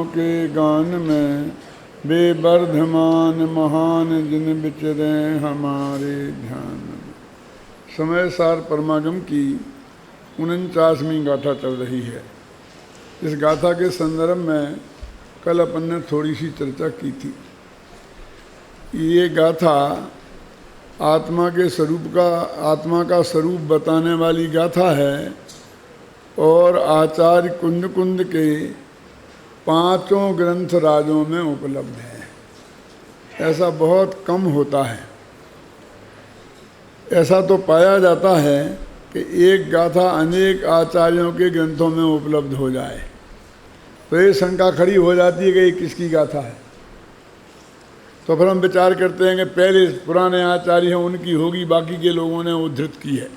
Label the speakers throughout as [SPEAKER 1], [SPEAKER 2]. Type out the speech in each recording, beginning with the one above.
[SPEAKER 1] के गान में, बेवर्धमान महान जिन विचरे हमारे ध्यान में। समय सार परमागम की 49वीं गाथा चल रही है। इस गाथा के संदर्भ में कल अपन ने थोड़ी सी चर्चा की थी। ये गाथा आत्मा का स्वरूप बताने वाली गाथा है और आचार्य कुंद कुंद के 5 ग्रंथ राजों में उपलब्ध है। ऐसा बहुत कम होता है। ऐसा तो पाया जाता है कि एक गाथा अनेक आचार्यों के ग्रंथों में उपलब्ध हो जाए तो ये शंका खड़ी हो जाती है कि ये किसकी गाथा है। तो फिर हम विचार करते हैं कि पहले पुराने आचार्य हैं उनकी होगी, बाकी के लोगों ने उद्धृत की है।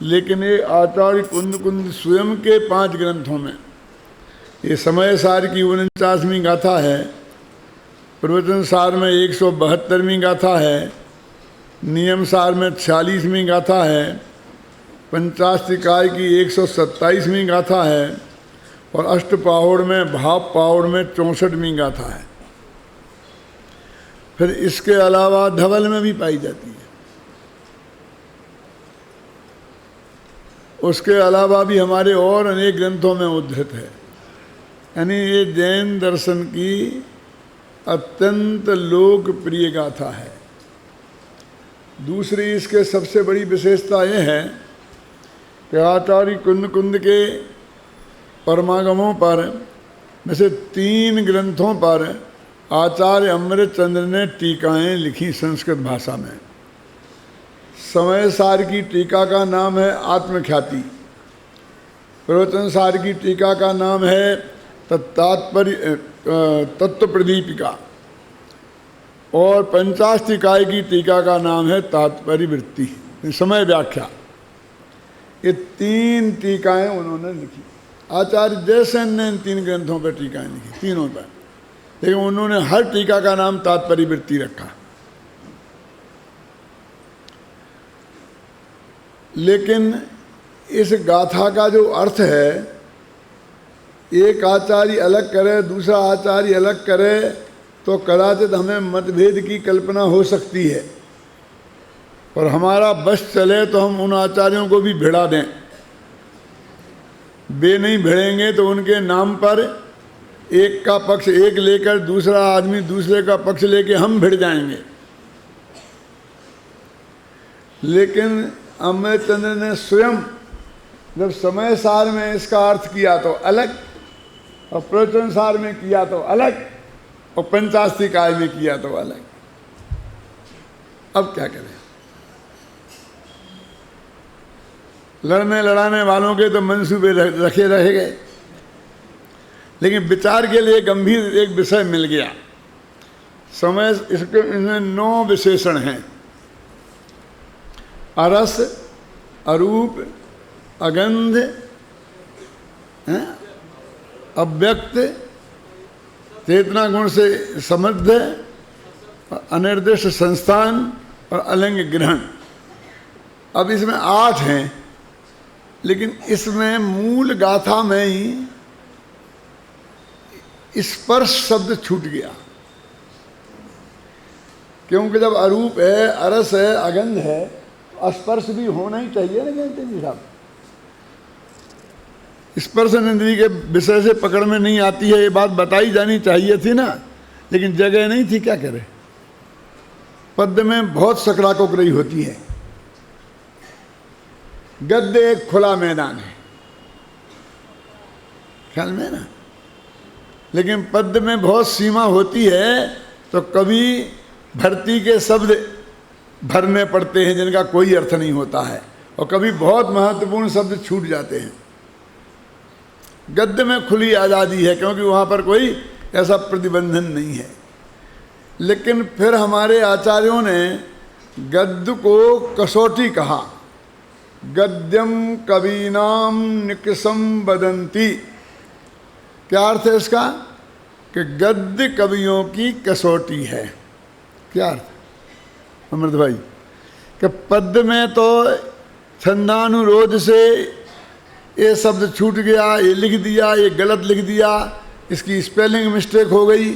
[SPEAKER 1] लेकिन ये आचार्य कुंद कुंद स्वयं के 5 ग्रंथों में, ये समय सार की 49वीं गाथा है, प्रवचन सार में 172वीं गाथा है, नियम सार में 46वीं गाथा है, पंचाष्टिकाय की 127वीं गाथा है और अष्टपाहुड़ में भाव पाहुड़ में 64वीं गाथा है। फिर इसके अलावा धवल में भी पाई जाती है। उसके अलावा भी हमारे और अनेक ग्रंथों में उद्धृत है। यानी ये जैन दर्शन की अत्यंत लोकप्रिय गाथा है। दूसरी इसके सबसे बड़ी विशेषता ये है कि आचार्य कुंद कुंद के परमागमों पर में से 3 ग्रंथों पर आचार्य अमृतचंद्र ने टीकाएं लिखी संस्कृत भाषा में। समय सार की टीका का नाम है आत्मख्याति, प्रवचन सार की टीका का नाम है तत्व प्रदीपिका और पंचाष्टिकाय की टीका का नाम है तात्पर्य वृत्ति, समय व्याख्या। ये 3 टीकाएं उन्होंने लिखी। आचार्य जयसेन ने इन 3 ग्रंथों पर टीकाएं लिखी, तीनों पर, लेकिन उन्होंने हर टीका का नाम तात्पर्य वृत्ति रखा। लेकिन इस गाथा का जो अर्थ है, एक आचार्य अलग करे, दूसरा आचार्य अलग करे तो कदाचित हमें मतभेद की कल्पना हो सकती है और हमारा बस चले तो हम उन आचार्यों को भी भिड़ा दें। वे नहीं भिड़ेंगे तो उनके नाम पर एक का पक्ष एक लेकर दूसरा आदमी दूसरे का पक्ष लेके हम भिड़ जाएंगे। लेकिन अमृतचंद्र ने स्वयं जब समय सार में इसका अर्थ किया तो अलग, और प्रवचन सार में किया तो अलग, और पंचाष्टिकाय में किया तो अलग। अब क्या करें? लड़ने लड़ाने वालों के तो मंसूबे रखे रह गए, लेकिन विचार के लिए गंभीर एक विषय मिल गया। समय इसमें 9 विशेषण हैं। अरस, अरूप, अगंध, अव्यक्त, चेतना गुण से समृद्ध, अनिर्दिष्ट संस्थान और अलंग ग्रहण। अब इसमें 8 हैं, लेकिन इसमें मूल गाथा में ही स्पर्श शब्द छूट गया। क्योंकि जब अरूप है, अरस है, अगंध है, तो स्पर्श भी होना ही चाहिए ना कहते जी साहब। स्पर्श इंद्रिय के विषय से पकड़ में नहीं आती है, ये बात बताई जानी चाहिए थी ना, लेकिन जगह नहीं थी, क्या करे। पद्य में बहुत सकड़ा कोकरई होती है। गद्य एक खुला मैदान है, ख्याल में ना, लेकिन पद्य में बहुत सीमा होती है। तो कभी भर्ती के शब्द भरने पड़ते हैं जिनका कोई अर्थ नहीं होता है, और कभी बहुत महत्वपूर्ण शब्द छूट जाते हैं। गद्य में खुली आज़ादी है क्योंकि वहाँ पर कोई ऐसा प्रतिबंधन नहीं है। लेकिन फिर हमारे आचार्यों ने गद्य को कसौटी कहा। गद्यम कवीनाम निकसम वदंती। क्या अर्थ है इसका? कि गद्य कवियों की कसौटी है। क्या अर्थ अमृत भाई? कि पद्य में तो छंदानुरोध से ये शब्द छूट गया, ये लिख दिया, ये गलत लिख दिया, इसकी स्पेलिंग मिस्टेक हो गई,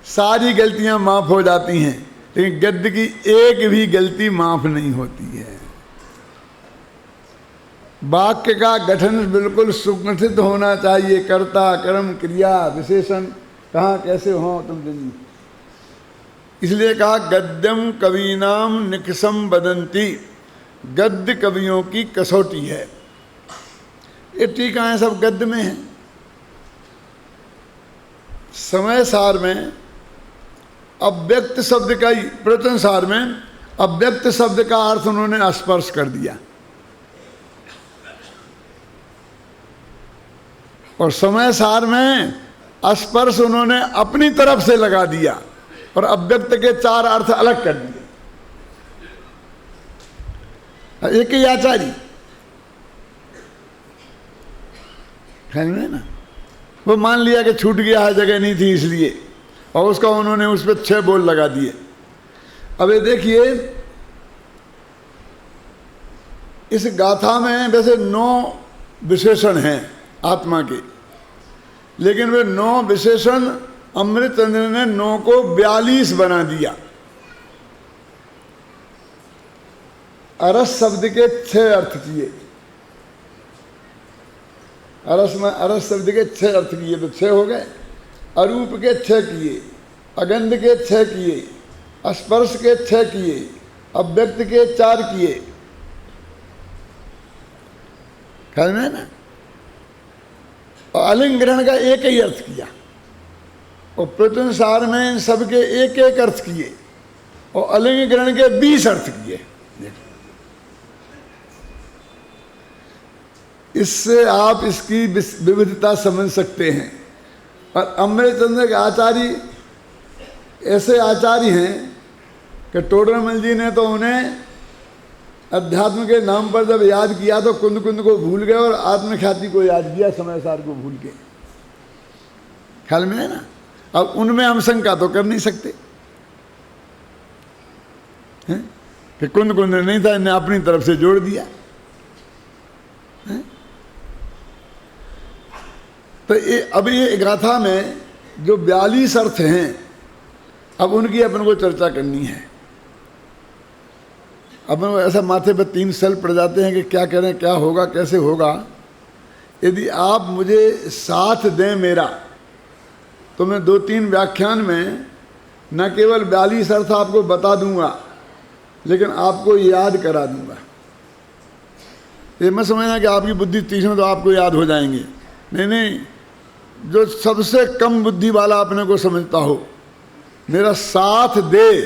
[SPEAKER 1] सारी गलतियां माफ हो जाती हैं। लेकिन गद्य की एक भी गलती माफ नहीं होती है। वाक्य का गठन बिल्कुल सुगठित होना चाहिए, कर्ता, कर्म, क्रिया, विशेषण कहाँ कैसे हो तुम जानिए। इसलिए कहा गद्यम कवीनाम निकसम बदंती, गद्य कवियों की कसौटी है। ये टीकाएं सब गद्य में है। समय सार में अव्यक्त शब्द का ही, प्रवचन सार में अव्यक्त शब्द का अर्थ उन्होंने स्पर्श कर दिया, और समय सार में स्पर्श उन्होंने अपनी तरफ से लगा दिया और अव्यक्त के 4 अर्थ अलग कर दिए। एक ही आचार्य है ना, वो मान लिया कि छूट गया है, जगह नहीं थी इसलिए, और उसका उन्होंने उस पर 6 बोल लगा दिए। अब ये देखिए, इस गाथा में वैसे 9 विशेषण हैं आत्मा के, लेकिन वे 9 विशेषण अमृतचंद्र ने 9 को 42 बना दिया। अरस शब्द के 6 अर्थ किए, अरस में अरस शब्द के 6 अर्थ किए तो 6 हो गए। अरूप के 6 किए, अगंध के 6 किए, स्पर्श के 6 किए, अव्यक्त के 4 किए। ख्याल में है ना। और अलिंग ग्रहण का एक ही अर्थ किया, और प्रवचन सार में इन सबके एक एक अर्थ किए, और अलिंग ग्रहण के 20 अर्थ किए। इससे आप इसकी विविधता समझ सकते हैं। और अमृतचंद्र के आचार्य ऐसे आचार्य हैं कि टोडरमल जी ने तो उन्हें अध्यात्म के नाम पर जब याद किया तो कुंद कुंद को भूल गए और आत्मख्याति को याद किया, समय सार को भूल के। ख्याल में है ना। अब उनमें हम शंका तो कर नहीं सकते हैं कि कुंद कुंद नहीं था, इन्हें अपनी तरफ से जोड़ दिया है? तो अब ये गाथा में जो 42 अर्थ हैं, अब उनकी अपन को चर्चा करनी है। अपन को ऐसा माथे पर 3 सेल पड़ जाते हैं कि क्या करें, क्या होगा, कैसे होगा। यदि आप मुझे साथ दें मेरा, तो मैं 2-3 व्याख्यान में न केवल 42 अर्थ आपको बता दूंगा, लेकिन आपको याद करा दूंगा। ये मत समझना कि आपकी बुद्धि तीक्ष्ण तो आपको याद हो जाएंगे। नहीं नहीं, जो सबसे कम बुद्धि वाला अपने को समझता हो, मेरा साथ दे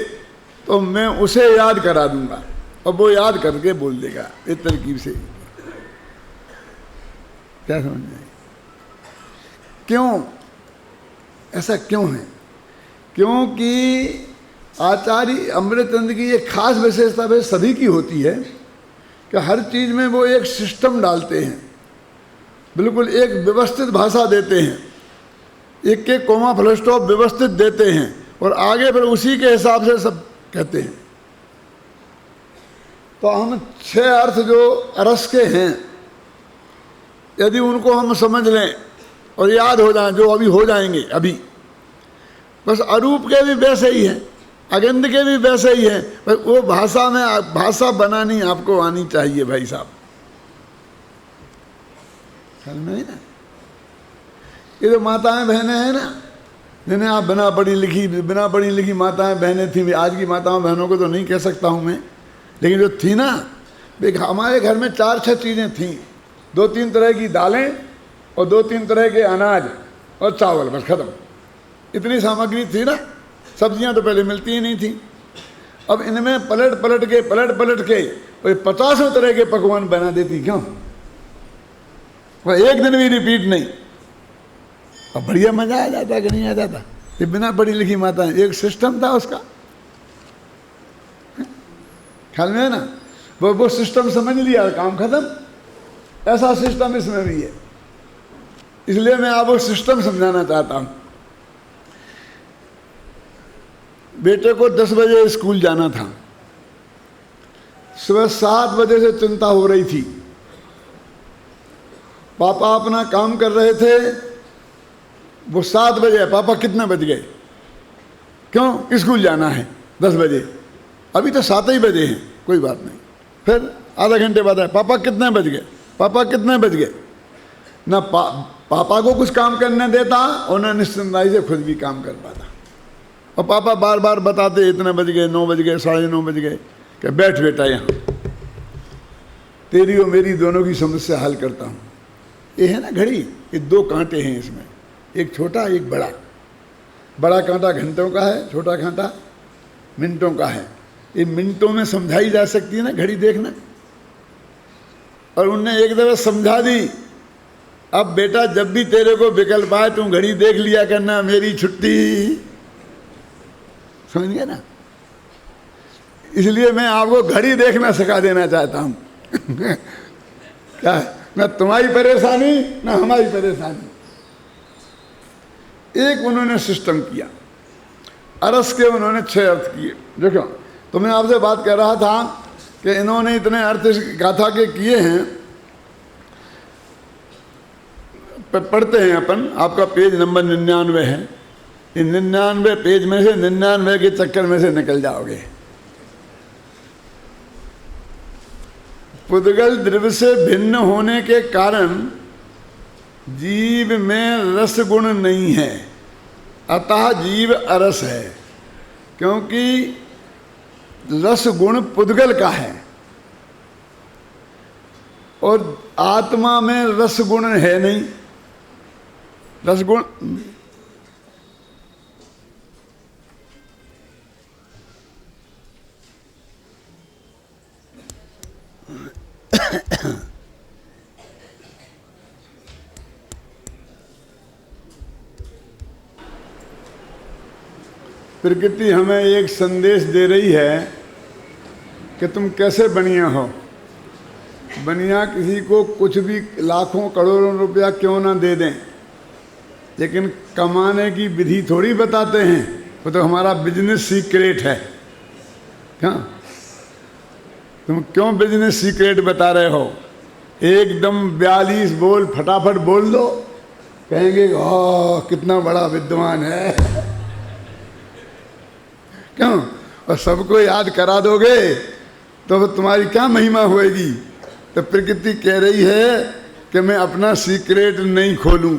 [SPEAKER 1] तो मैं उसे याद करा दूंगा, और वो याद करके बोल देगा इस तरकीब से। क्या समझ में? क्यों ऐसा क्यों है? क्योंकि आचार्य अमृतचंद्र की एक खास विशेषता वे सभी की होती है कि हर चीज में वो एक सिस्टम डालते हैं, बिल्कुल एक व्यवस्थित भाषा देते हैं, एक एक कोमा फुल स्टॉप व्यवस्थित देते हैं, और आगे फिर उसी के हिसाब से सब कहते हैं। तो हम 6 अर्थ जो अरस के हैं, यदि उनको हम समझ लें और याद हो जाएं, जो अभी हो जाएंगे अभी, बस अरूप के भी वैसे ही हैं, अगंध के भी वैसे ही हैं, बस वो भाषा में भाषा बनानी आपको आनी चाहिए भाई साहब। ख्याल में है ना। ये जो माताएं बहनें हैं ना, जिन्हें आप बिना पढ़ी लिखी माताएं बहनें थी, आज की माताओं बहनों को तो नहीं कह सकता हूँ मैं, लेकिन जो थी ना, हमारे घर में 4-6 चीज़ें थीं। 2-3 तरह की दालें और 2-3 तरह के अनाज और चावल, बस खत्म। इतनी सामग्री थी ना। सब्जियां तो पहले मिलती ही नहीं थी। अब इनमें पलट पलट के और 50 तरह के पकवान बना देती। क्यों? वह एक दिन भी रिपीट नहीं। अब बढ़िया मजा आ जाता कि नहीं आ जाता? ये बिना पढ़ी लिखी माता है, एक सिस्टम था उसका। ख्याल में है ना। वो सिस्टम समझ लिया, काम खत्म। ऐसा सिस्टम इसमें भी है। इसलिए मैं आपको सिस्टम समझाना चाहता हूं। बेटे को 10 बजे स्कूल जाना था। सुबह 7 बजे से चिंता हो रही थी पापा अपना काम कर रहे थे, वो 7 बजे, पापा कितने बज गए? क्यों? स्कूल जाना है 10 बजे, अभी तो 7 ही बजे हैं, कोई बात नहीं। फिर आधा घंटे बाद आए, पापा कितने बज गए? पापा कितने बज गए? ना पापा को कुछ काम करने देता और ना निश्चिंताई से खुद भी काम कर पाता। और पापा बार बार बताते इतने बज गए, 9 बज गए, 9:30 बज गए, कि बैठ बेटा यहाँ, तेरी और मेरी दोनों की समस्या हल करता हूँ। ये है ना घड़ी, ये 2 कांटे हैं इसमें, एक छोटा एक बड़ा। बड़ा कांटा घंटों का है, छोटा कांटा मिनटों का है। ये मिनटों में समझाई जा सकती है ना घड़ी, देखना। और उनने एक दफा समझा दी, अब बेटा जब भी तेरे को विकल्प आए तुम घड़ी देख लिया करना, मेरी छुट्टी। समझ गया ना? इसलिए मैं आपको घड़ी देखना सिखा देना चाहता हूं। क्या है? ना तुम्हारी परेशानी ना हमारी परेशानी। एक उन्होंने सिस्टम किया, अरस के उन्होंने 6 अर्थ किए। देखो, तो मैं आपसे बात कर रहा था कि इन्होंने इतने अर्थ इस गाथा के किए हैं। पढ़ते हैं अपन, आपका पेज नंबर 99 है। इन 99 पेज में से 99 के चक्कर में से निकल जाओगे। पुद्गल द्रव्य से भिन्न होने के कारण जीव में रस गुण नहीं है, अतः जीव अरस है। क्योंकि रस गुण पुद्गल का है और आत्मा में रस गुण है नहीं। रस गुण प्रकृति हमें एक संदेश दे रही है कि तुम कैसे बनिया हो। बनिया किसी को कुछ भी लाखों करोड़ों रुपया क्यों ना दे दें, लेकिन कमाने की विधि थोड़ी बताते हैं। वो तो हमारा बिजनेस सीक्रेट है। क्या तुम क्यों बिजनेस सीक्रेट बता रहे हो? एकदम 42 बोल, फटाफट बोल दो, कहेंगे ओह कितना बड़ा विद्वान है। क्यों? और सबको याद करा दोगे तो तुम्हारी क्या महिमा होएगी? तो प्रकृति कह रही है कि मैं अपना सीक्रेट नहीं खोलूं।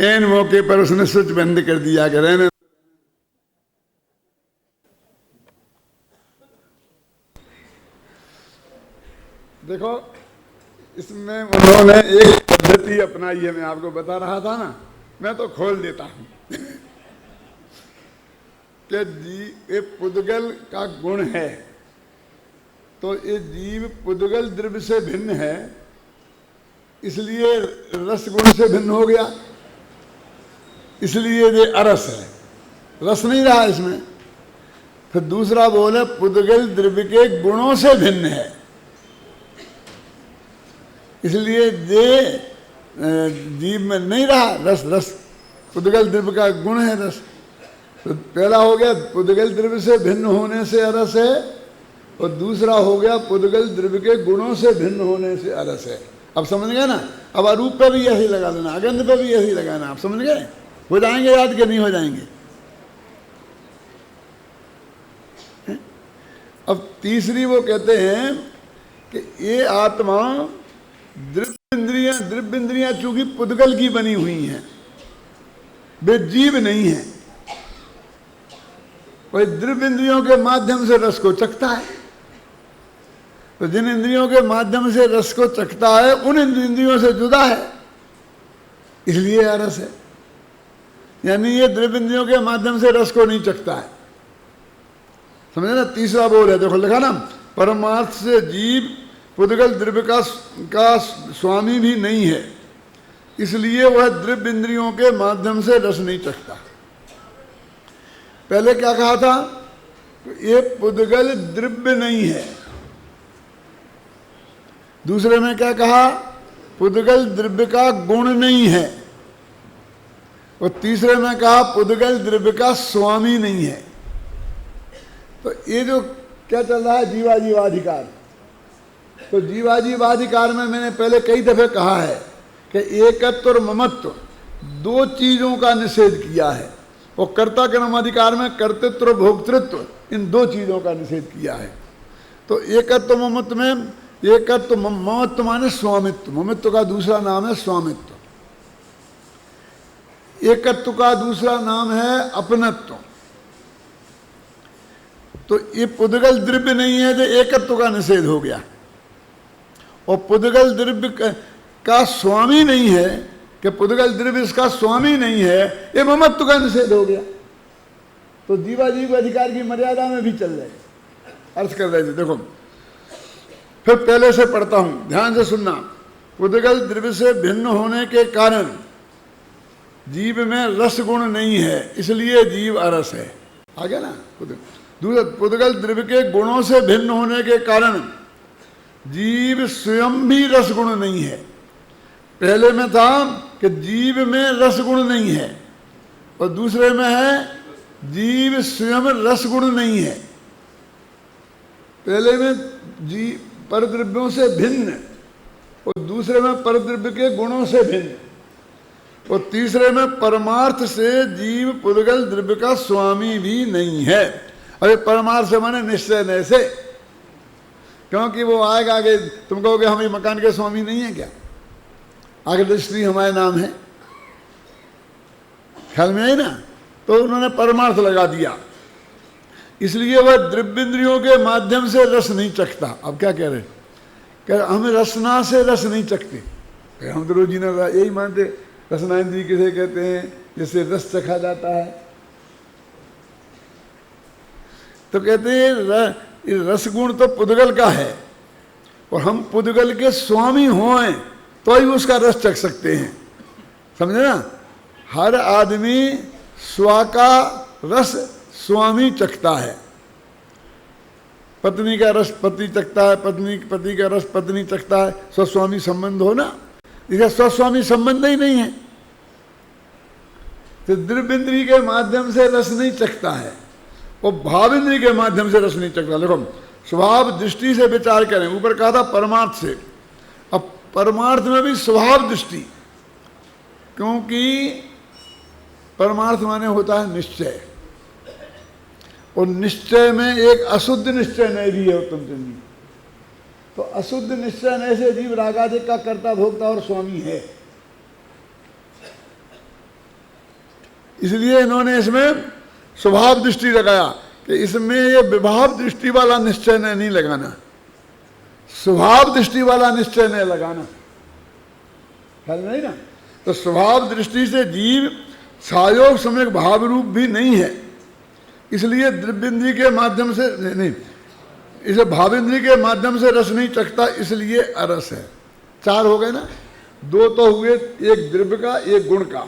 [SPEAKER 1] एन मौके पर उसने स्विच बंद कर दिया कि रहने। देखो, इसमें उन्होंने एक पद्धति अपनाई है, मैं आपको बता रहा था ना, मैं तो खोल देता हूं कि ये पुद्गल का गुण है, तो ये जीव पुद्गल द्रव्य से भिन्न है, इसलिए रस गुण से भिन्न हो गया, इसलिए ये अरस है, रस नहीं रहा इसमें। फिर दूसरा बोल है पुद्गल द्रव्य के गुणों से भिन्न है, इसलिए ये जीव में नहीं रहा रस। रस पुद्गल द्रव्य का गुण है रस। तो पहला हो गया पुद्गल द्रव्य से भिन्न होने से अरस है, और दूसरा हो गया पुद्गल द्रव्य के गुणों से भिन्न होने से अरस है। अब समझ गए ना? अब अरूप पे भी ऐसे लगा देना, अगंध पे भी ऐसे लगाना। आप समझ गए? हो जाएंगे याद के नहीं हो जाएंगे? अब तीसरी वो कहते हैं कि ये आत्मा द्रव्य इंद्रियां चूंकि पुद्गल की बनी हुई हैं, वे जीव नहीं है। वही द्रव्य इंद्रियों के माध्यम से रस को चखता है, तो जिन इंद्रियों के माध्यम से रस को चखता है उन इंद्रियों से जुदा है, इसलिए रस है। यानी ये द्रव्य इंद्रियों के माध्यम से रस को नहीं चखता है। समझे ना? तीसरा बोल है, देखो लिखा ना, परमार्थ से जीव पुद्गल द्रव्य का स्वामी भी नहीं है, इसलिए वह द्रव्य इंद्रियों के माध्यम से रस नहीं चखता। पहले क्या कहा था? ये पुद्गल द्रव्य नहीं है। दूसरे में क्या कहा? पुद्गल द्रव्य का गुण नहीं है। और तीसरे में कहा पुद्गल द्रव्य का स्वामी नहीं है। तो ये जो क्या चल रहा है, जीवाजीवाधिकार, तो जीवाजीवाधिकार में मैंने पहले कई दफे कहा है कि एकत्व और ममत्व दो चीजों का निषेध किया है। वो कर्ता कर्माधिकार में कर्तृत्व और भोक्तृत्व, इन दो चीजों का निषेध किया है। तो एकत्व ममत्व में, एकत्व ममत्व माने स्वामित्व, ममत्व का दूसरा नाम है स्वामित्व। एकत्व का दूसरा नाम है अपनत्व। तो ये पुद्गल द्रव्य नहीं है जो एकत्व का निषेध हो गया, और पुद्गल द्रव्य का स्वामी नहीं है कि पुद्गल द्रव्य इसका स्वामी नहीं है, ये ममत्व का निषेध हो गया। तो जीवाजीव अधिकार की मर्यादा में भी चल रहे, अर्थ कर रहे थे। देखो फिर पहले से पढ़ता हूं, ध्यान से सुनना। पुद्गल द्रव्य से भिन्न होने के कारण जीव में रस गुण नहीं है, इसलिए जीव अरस है। आ गया ना। पुद्गल द्रव्य के गुणों से भिन्न होने के कारण जीव स्वयं भी रस गुण नहीं है। पहले में था कि जीव में रस गुण नहीं है, और दूसरे में है जीव स्वयं रस गुण नहीं है। पहले में जीव परद्रव्यों से भिन्न, और दूसरे में परद्रव्य के गुणों से भिन्न, और तीसरे में परमार्थ से जीव पुद्गल द्रव्य का स्वामी भी नहीं है। अरे परमार्थ से माने निश्चय न से, क्योंकि वो आएगा आगे तुम कहोगे हम ये मकान के स्वामी नहीं है क्या, आगे रजिस्ट्री हमारे नाम है, ख्याल में आई ना। तो उन्होंने परमार्थ लगा दिया, इसलिए वह द्रव्येंद्रियों के माध्यम से रस नहीं चखता। अब क्या कह रहे, कह रहे हम रसना से रस नहीं चखते। हम तो रोजीना यही मानते, रसना इंद्रिय किसे कहते हैं, जिससे रस चखा जाता है। तो कहते हैं रसगुण तो पुद्गल का है, और हम पुद्गल के स्वामी हों तो ही उसका रस चख सकते हैं, समझे ना। हर आदमी स्व का रस स्वामी चखता है। पत्नी का रस पति चखता है, पति का रस पत्नी चखता है, स्वस्वामी संबंध हो ना। इसका स्वस्वामी संबंध ही नहीं है, तो द्रव्येंद्रिय के माध्यम से रस नहीं चखता है, वो भावेंद्रिय के माध्यम से रस नहीं चखता। देखो स्वभाव दृष्टि से विचार करें, ऊपर कहा था परमार्थ से, अब परमार्थ में भी स्वभाव दृष्टि, क्योंकि परमार्थ माने होता है निश्चय, और निश्चय में एक अशुद्ध निश्चय नय भी है उत्तम चंदी। तो अशुद्ध निश्चय नय से जीव रागादिक का कर्ता भोक्ता और स्वामी है। इसलिए इन्होंने इसमें स्वभाव दृष्टि लगाया कि इसमें ये विभाव दृष्टि वाला निश्चय नहीं लगाना, स्वभाव दृष्टि वाला निश्चय नहीं लगाना, ख्याल नहीं ना। तो स्वभाव दृष्टि से जीव सायोग सम्यक भाव रूप भी नहीं है, इसलिए द्रव्येंद्रिय के माध्यम से नहीं, इसे भावेंद्रिय के माध्यम से रस नहीं चखता, इसलिए अरस है। चार हो गए ना, दो तो हुए, एक द्रव्य का एक गुण का,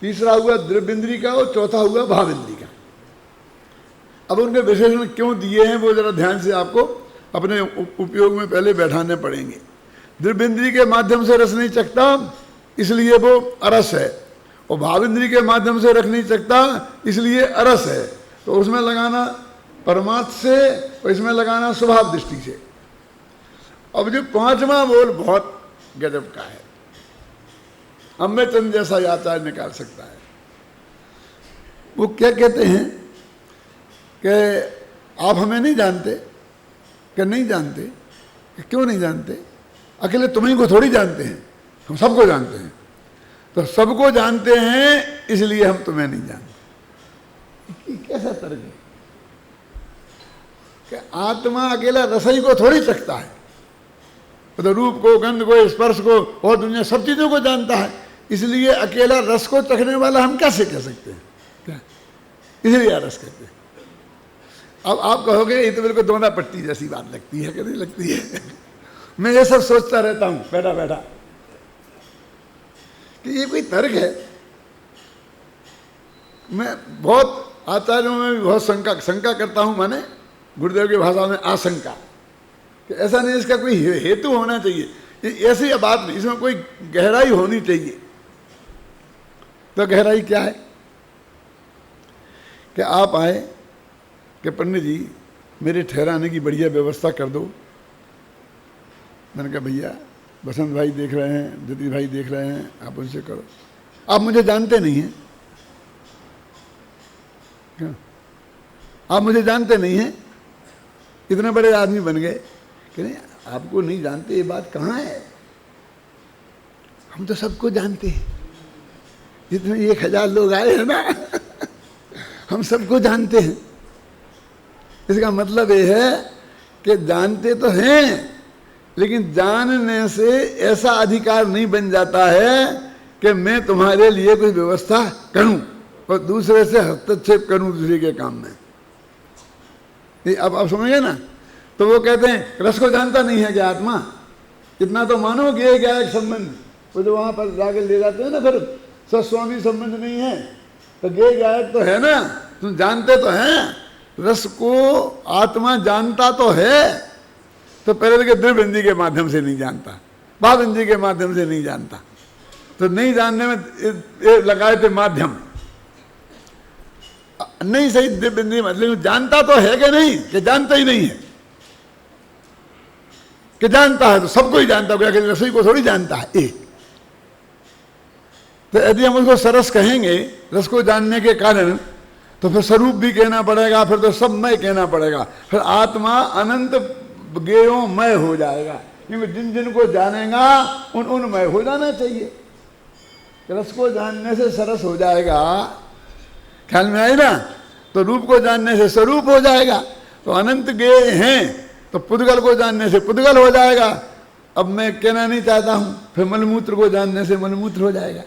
[SPEAKER 1] तीसरा हुआ द्रव्येंद्रिय का, और चौथा हुआ भावेंद्रिय का। अब उनके विशेषण क्यों दिए हैं वो जरा ध्यान से आपको अपने उपयोग में पहले बैठाने पड़ेंगे। द्रव्येंद्रिय के माध्यम से रस नहीं चखता, इसलिए वो अरस है, और भावेंद्रिय के माध्यम से रस नहीं चखता, इसलिए अरस है। तो उसमें लगाना परमार्थ से, और इसमें लगाना स्वभाव दृष्टि से। अब जो पांचवा बोल बहुत गजब का है, अम्बे चंद जैसा आचार्य निकाल सकता है। वो क्या कहते हैं कि आप हमें नहीं जानते, कि नहीं जानते, कि क्यों नहीं जानते, अकेले तुम्हीं को थोड़ी जानते हैं, हम सबको जानते हैं। तो सबको जानते हैं इसलिए हम तुम्हें नहीं जानते। कैसा तर्क है कि आत्मा अकेला रसोई को थोड़ी चखता है, तो रूप को, गंध को, स्पर्श को और दुनिया सब चीजों को जानता है, इसलिए अकेला रस को चखने वाला हम कैसे कह सकते हैं, क्या इसलिए रस कहते हैं। अब आप कहोगे ये तो मेरे को दोना पट्टी जैसी बात लगती है कि नहीं लगती है। मैं ये सब सोचता रहता हूं बैठा बैठा कि ये कोई तर्क है। मैं बहुत आचार्यों में भी बहुत शंका करता हूं, माने गुरुदेव की भाषा में आशंका, कि ऐसा नहीं, इसका कोई हेतु होना चाहिए, ऐसी बात नहीं, इसमें कोई गहराई होनी चाहिए। तो गहराई क्या है कि आप आए कि पंडित जी मेरे ठहराने की बढ़िया व्यवस्था कर दो। मैंने कहा भैया बसंत भाई देख रहे हैं, जगदीश भाई देख रहे हैं, आप उनसे करो। आप मुझे जानते नहीं हैं क्या? आप मुझे जानते नहीं हैं, इतने बड़े आदमी बन गए कि नहीं आपको नहीं जानते, ये बात कहाँ है? हम तो सबको जानते हैं, जितने 1000 लोग आए हैं ना हम सबको जानते हैं। इसका मतलब ये है कि जानते तो हैं, लेकिन जानने से ऐसा अधिकार नहीं बन जाता है कि मैं तुम्हारे लिए कोई व्यवस्था करूं और दूसरे से हस्तक्षेप करूं दूसरे के काम में। ये अब आप समझिए ना। तो वो कहते हैं रस को जानता नहीं है क्या आत्मा? इतना तो मानो कि ये क्या एक संबंध, वो जो वहां पर जाके ले जाते हैं ना, फिर सस्वामी संबंध नहीं है तो गे गायक तो है ना, तुम जानते तो हैं रस को। आत्मा जानता तो है, तो पहले के दिव्य इंद्रिय के माध्यम से नहीं जानता, बाह्य इंद्रिय के माध्यम से नहीं जानता। तो नहीं जानने में लगाए थे माध्यम, नहीं सही दिव्य इंद्रिय मतलब जानता तो है कि नहीं, कि जानता ही नहीं है? कि जानता है तो सबको ही जानता है, कि रसोई को थोड़ी जानता है एक। तो यदि हम उसको सरस कहेंगे रस को जानने के कारण, तो फिर स्वरूप भी कहना पड़ेगा, फिर तो सब मय कहना पड़ेगा, फिर आत्मा अनंत ज्ञेयोमय हो जाएगा, क्योंकि जिन जिन को जानेगा उनमय हो जाना चाहिए। रस को जानने से सरस हो जाएगा, ख्याल में आए ना? तो रूप को जानने से स्वरूप हो जाएगा, तो अनंत ज्ञेय हैं, तो पुद्गल को जानने से पुद्गल हो जाएगा। अब मैं कहना नहीं चाहता हूं, फिर मलमूत्र को जानने से मलमूत्र हो जाएगा।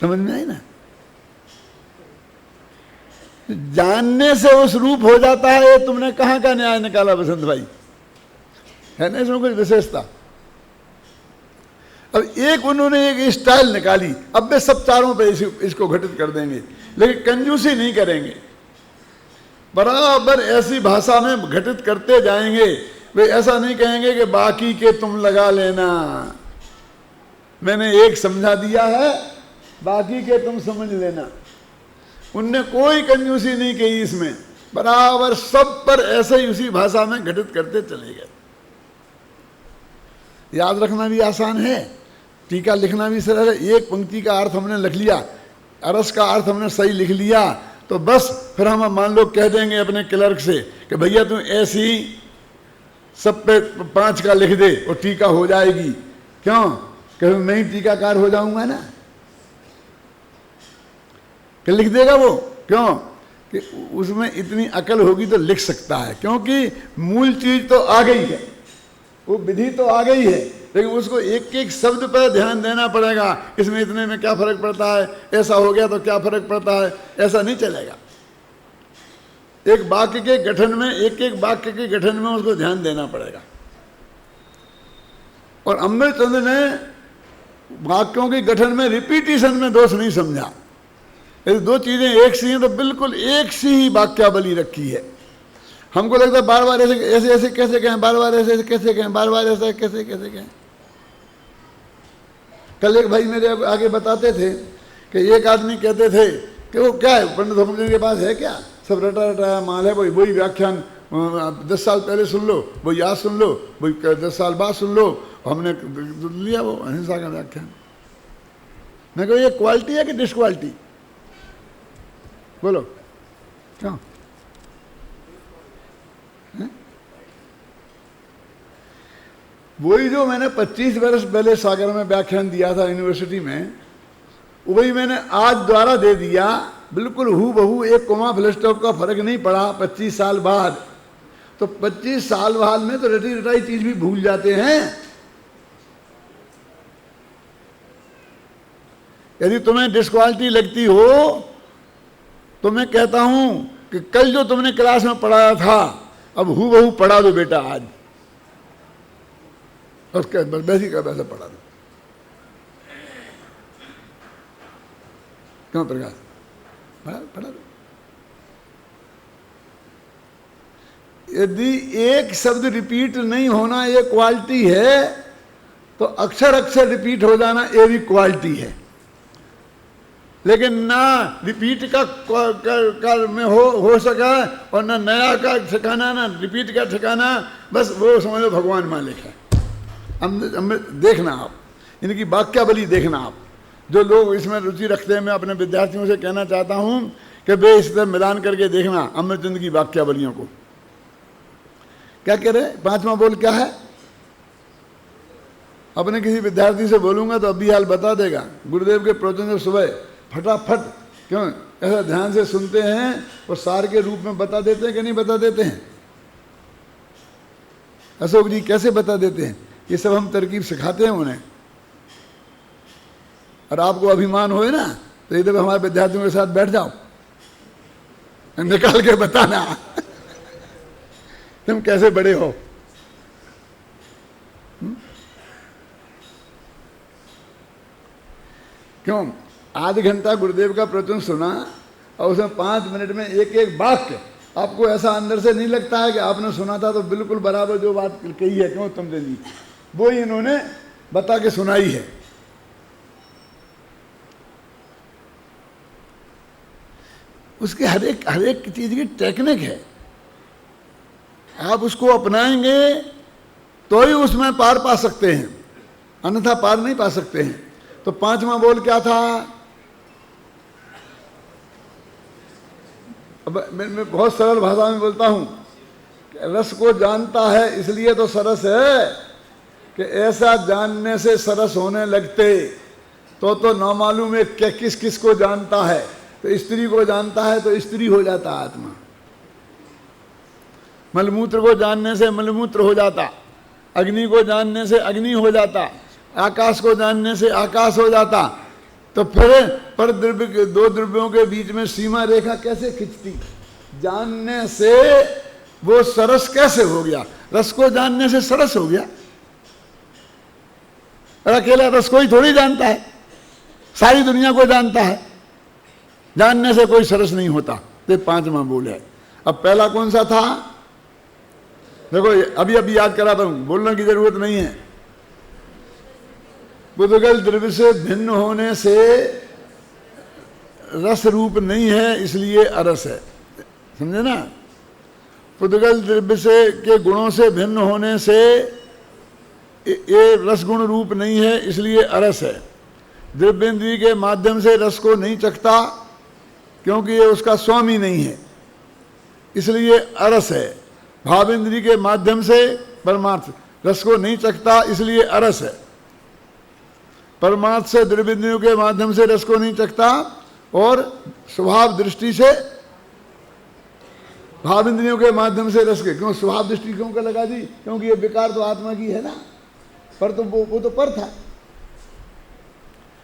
[SPEAKER 1] समझ में आई ना? जानने से उस रूप हो जाता है, ये तुमने कहां का न्याय निकाला बसंत भाई? है ना इसमें कुछ विशेषता? अब एक उन्होंने एक स्टाइल निकाली, अब वे सब चारों पे इसको घटित कर देंगे, लेकिन कंजूसी नहीं करेंगे, बराबर ऐसी भाषा में घटित करते जाएंगे। वे ऐसा नहीं कहेंगे कि बाकी के तुम लगा लेना, मैंने एक समझा दिया है, बाकी के तुम समझ लेना। उनने कोई कंजूसी नहीं की इसमें, बराबर सब पर ऐसे ही उसी भाषा में घटित करते चले गए। याद रखना भी आसान है, टीका लिखना भी सरल है। एक पंक्ति का अर्थ हमने लिख लिया, अरस का अर्थ हमने सही लिख लिया, तो बस फिर हम मान लो कह देंगे अपने क्लर्क से कि भैया तुम ऐसे ही सब पे 5 का लिख दे और टीका हो जाएगी। क्यों? कभी मैं ही टीकाकार हो जाऊंगा ना, कि लिख देगा वो। क्यों? कि उसमें इतनी अकल होगी तो लिख सकता है, क्योंकि मूल चीज तो आ गई है, वो विधि तो आ गई है, लेकिन उसको एक एक शब्द पर ध्यान देना पड़ेगा। इसमें इतने में क्या फर्क पड़ता है, ऐसा हो गया तो क्या फर्क पड़ता है, ऐसा नहीं चलेगा। एक वाक्य के गठन में, एक एक वाक्य के गठन में उसको ध्यान देना पड़ेगा। और अमृतचंद्र ने वाक्यों के गठन में रिपीटिशन में दोष नहीं समझा। यदि दो चीजें एक सी हैं तो बिल्कुल एक सी ही वाक्यावली रखी है। हमको लगता है बार बार ऐसे ऐसे ऐसे कैसे कहें, बार बार ऐसे ऐसे कैसे कहें, बार बार ऐसे कैसे कैसे कहें। कल एक भाई मेरे आगे बताते थे कि एक आदमी कहते थे कि वो क्या है, पंडित होमचंद के पास है क्या, सब रटा रटाया माल है, वही व्याख्यान 10 साल पहले सुन लो, वही आज सुन लो, वही 10 साल बाद सुन लो। हमने लिया वो अहिंसा का व्याख्यान। मैं कहूँ ये क्वालिटी है कि डिसक्वालिटी? बोलो क्यों? वही जो मैंने 25 वर्ष पहले सागर में व्याख्यान दिया था यूनिवर्सिटी में, वही मैंने आज द्वारा दे दिया, बिल्कुल हूबहू, एक कोमा फुल स्टॉप का फर्क नहीं पड़ा 25 साल बाद। तो 25 साल बाद में तो रटी रटाई चीज भी भूल जाते हैं। यदि तुम्हें डिस्क्वालिटी लगती हो तो मैं कहता हूं कि कल जो तुमने क्लास में पढ़ाया था अब हूबहू पढ़ा दो बेटा आज, उसके वैसे का वैसे पढ़ा दो। क्यों प्रकाश? पढ़ा दो। यदि एक शब्द रिपीट नहीं होना ये क्वालिटी है, तो अक्षर अक्षर रिपीट हो जाना ये भी क्वालिटी है। लेकिन ना रिपीट का कर में हो सका और ना नया का ठिकाना ना रिपीट का ठिकाना, बस वो समझ लो भगवान मालिक है। देखना आप इनकी वाक्यावली देखना आप, जो लोग इसमें रुचि रखते हैं, मैं अपने विद्यार्थियों से कहना चाहता हूं कि वे इस तरह मिलान करके देखना अमृतचंद की वाक्यावलियों को। क्या कह रहे, पांचवा बोल क्या है? अपने किसी विद्यार्थी से बोलूंगा तो अभी हाल बता देगा। गुरुदेव के प्रवचन से सुबह फटाफट, क्यों ऐसा ध्यान से सुनते हैं और सार के रूप में बता देते हैं कि नहीं बता देते हैं? अशोक जी कैसे बता देते हैं? ये सब हम तरकीब सिखाते हैं उन्हें। और आपको अभिमान होए ना तो इधर हमारे विद्यार्थियों के साथ बैठ जाओ, निकाल के बताना तुम कैसे बड़े हो। क्यों आध घंटा गुरुदेव का प्रवचन सुना और उसमें 5 मिनट में एक एक वाक्य आपको ऐसा अंदर से नहीं लगता है कि आपने सुना था तो बिल्कुल बराबर जो बात कही है, क्यों तुमने नहीं, वो ही इन्होंने बता के सुनाई है। उसके हर एक चीज की टेक्निक है, आप उसको अपनाएंगे तो ही उसमें पार पा सकते हैं, अन्यथा पार नहीं पा सकते हैं। तो पांचवा बोल क्या था? अब मैं बहुत सरल भाषा में बोलता हूं, रस को जानता है इसलिए तो सरस है कि ऐसा जानने से सरस होने लगते तो नामालूम है क्या किस किस को जानता है। तो स्त्री को जानता है तो स्त्री हो जाता आत्मा, मलमूत्र को जानने से मलमूत्र हो जाता, अग्नि को जानने से अग्नि हो जाता, आकाश को जानने से आकाश हो जाता। तो फिर पर द्रव्य के दो द्रव्यों के बीच में सीमा रेखा कैसे खिंचती? जानने से वो सरस कैसे हो गया? रस को जानने से सरस हो गया। और अकेला रस को ही थोड़ी जानता है, सारी दुनिया को जानता है। जानने से कोई सरस नहीं होता। तो पांचवा बोल है। अब पहला कौन सा था? देखो अभी याद करा था, बोलने की जरूरत नहीं है। पुद्गल द्रव्य से भिन्न होने से रस रूप नहीं है, इसलिए अरस है। समझे ना? पुद्गल द्रव्य से के गुणों से भिन्न होने से ये रसगुण रूप नहीं है, इसलिए अरस है। द्रव्येंद्रिय के माध्यम से रस को नहीं चखता क्योंकि ये उसका स्वामी नहीं है, इसलिए अरस है। भावेंद्रिय के माध्यम से परमार्थ रस को नहीं चखता, इसलिए अरस है। परमार्थ से द्रव्येंद्रियों के माध्यम से रस को नहीं चखता और स्वभाव दृष्टि से भावेंद्रियों के माध्यम से रस के, क्यों स्वभाव दृष्टि क्यों का लगा दी? क्योंकि ये विकार तो आत्मा की है ना, पर तो वो तो पर था।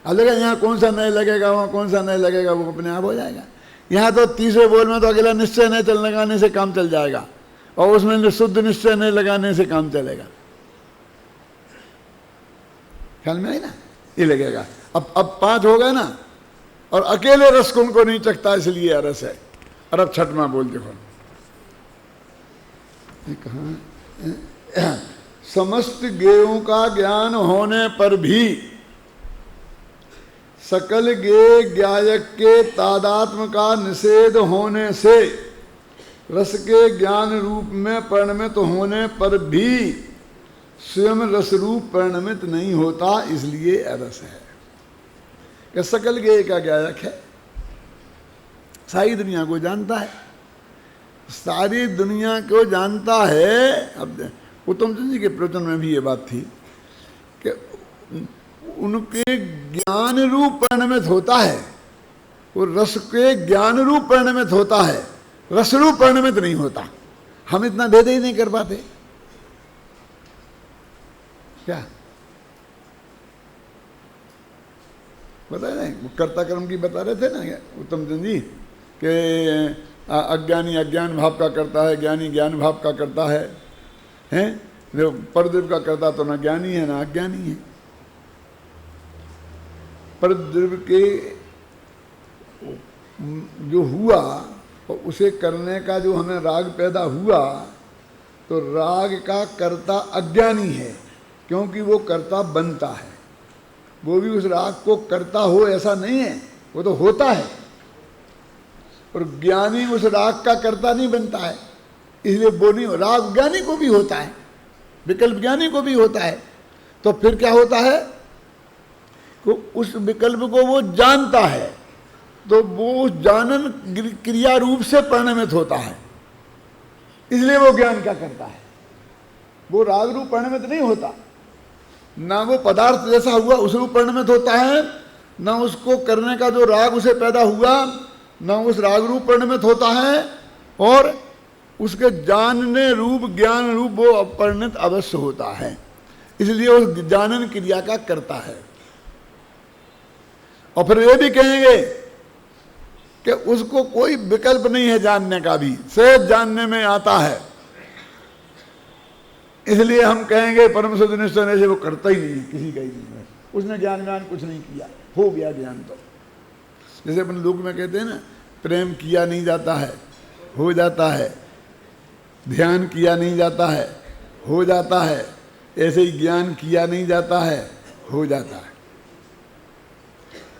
[SPEAKER 1] अब लगा यहाँ कौन सा नहीं लगेगा, वहाँ कौन सा नहीं लगेगा, वो अपने आप हो जाएगा। यहाँ तो तीसरे बोल में तो अकेला निश्चय नहीं चल लगाने से काम चल जाएगा, और उसमें शुद्ध निश्चय नहीं लगाने से काम चलेगा। ख्याल में आई ना? ये लगेगा। अब 5 हो गए ना, और अकेले रस को उनको नहीं चखता, इसलिए अरस है। और अब छठवां बोल देखो, कहा समस्त गेयों का ज्ञान होने पर भी सकल गेय ज्ञायक के तादात्म्य का निषेध होने से रस के ज्ञान रूप में परिणमित होने पर भी स्वयं रस रूप परिणमित नहीं होता, इसलिए अरस है। कि सकल गेय का ज्ञायक है, सारी दुनिया को जानता है, सारी दुनिया को जानता है। अब उत्तम चंद जी के प्रवचन में भी ये बात थी कि उनके ज्ञान रूप परिणमित होता है, वो रस के ज्ञान रूप परिणमित होता है, रस रूप परिणमित नहीं होता। हम इतना भेद ही नहीं कर पाते क्या? बताए नहीं, कर्ता कर्म की बता रहे थे ना उत्तम चंद जी कि अज्ञानी अज्ञान भाव का करता है, ज्ञानी ज्ञान भाव का करता है, हैं? जो परद्रव्य का करता तो ना ज्ञानी है ना अज्ञानी है। परद्रव्य के जो हुआ और उसे करने का जो हमें राग पैदा हुआ, तो राग का कर्ता अज्ञानी है, क्योंकि वो कर्ता बनता है। वो भी उस राग को करता हो ऐसा नहीं है, वो तो होता है, और ज्ञानी उस राग का कर्ता नहीं बनता है, इसलिए वो नहीं। राग ज्ञानी को भी होता है, विकल्प ज्ञानी को भी होता है, तो फिर क्या होता है कि उस विकल्प को वो जानता है, तो वो उस जानन क्रिया रूप से परिणमित होता है, इसलिए वो ज्ञान क्या करता है, वो राग रूप परिणमित नहीं होता, ना वो पदार्थ जैसा हुआ उस रूप परिणमित होता है, ना उसको करने का जो राग उसे पैदा हुआ ना उस राग रूप परिणमित होता है, और उसके जानने रूप ज्ञान रूप वो अपरिणित अवश्य होता है, इसलिए उस जानन क्रिया का करता है। और फिर ये भी कहेंगे कि उसको कोई विकल्प नहीं है जानने का भी, सहज जानने में आता है, इसलिए हम कहेंगे परम सदनिष्ठ होने से वो करता ही नहीं है किसी का ही नहीं, उसने ज्ञान कुछ नहीं किया, हो गया ज्ञान। तो जैसे अपन लोक में कहते हैं ना, प्रेम किया नहीं जाता है, हो जाता है, ध्यान किया नहीं जाता है, हो जाता है, ऐसे ही ज्ञान किया नहीं जाता है, हो जाता है।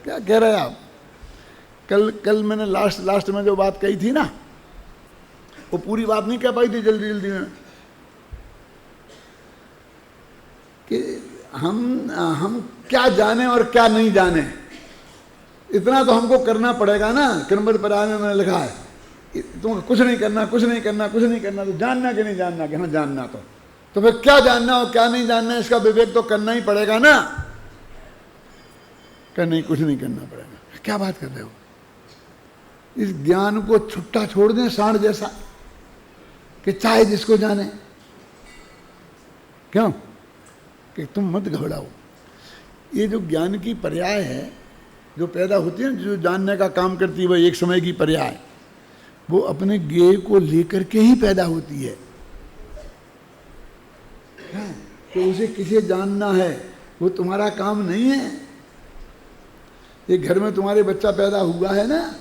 [SPEAKER 1] क्या कह रहे हैं आप? कल मैंने लास्ट में जो बात कही थी ना, वो पूरी बात नहीं कह पाई थी जल्दी में, कि हम क्या जाने और क्या नहीं जाने, इतना तो हमको करना पड़ेगा ना। क्रमबद्ध परायण में मैंने लिखा है, तुम कुछ नहीं करना, तो जानना कि नहीं जानना, कि हाँ जानना, तो फिर क्या जानना और क्या नहीं जानना, इसका विवेक तो करना ही पड़ेगा ना। नहीं, कुछ नहीं करना पड़ेगा, क्या बात कर रहे हो? इस ज्ञान को छुट्टा छोड़ दें सांड जैसा, कि चाहे जिसको जाने, क्यों कि तुम मत घबराओ। ये जो ज्ञान की पर्याय है जो पैदा होती है, जो जानने का काम करती है, वह एक समय की पर्याय, वो अपने ज्ञेय को लेकर के ही पैदा होती है। तो उसे किसे जानना है, वो तुम्हारा काम नहीं है। ये घर में तुम्हारे बच्चा पैदा हुआ है ना,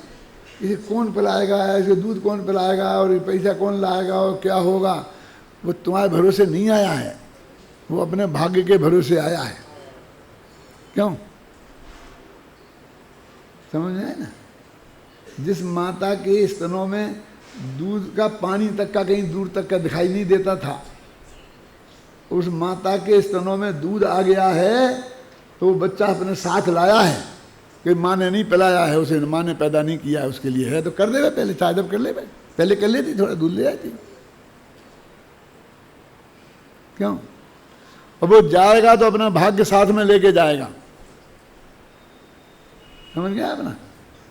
[SPEAKER 1] इसे कौन पिलाएगा, इसे दूध कौन पिलाएगा, और पैसा कौन लाएगा, और क्या होगा, वो तुम्हारे भरोसे नहीं आया है, वो अपने भाग्य के भरोसे आया है। क्यों? समझ में आए ना? जिस माता के स्तनों में दूध का पानी तक का कहीं दूर तक का दिखाई नहीं देता था, उस माता के स्तनों में दूध आ गया है, तो वो बच्चा अपने साथ लाया है, कि माँ ने नहीं पिलाया है उसे, माँ ने पैदा नहीं किया है उसके लिए, है तो कर दे पहले, चाहे जब कर ले, पहले कर लेती, थोड़ा दूध ले आती। क्यों? और वो जाएगा तो अपना भाग्य साथ में लेके जाएगा। समझ गया अपना?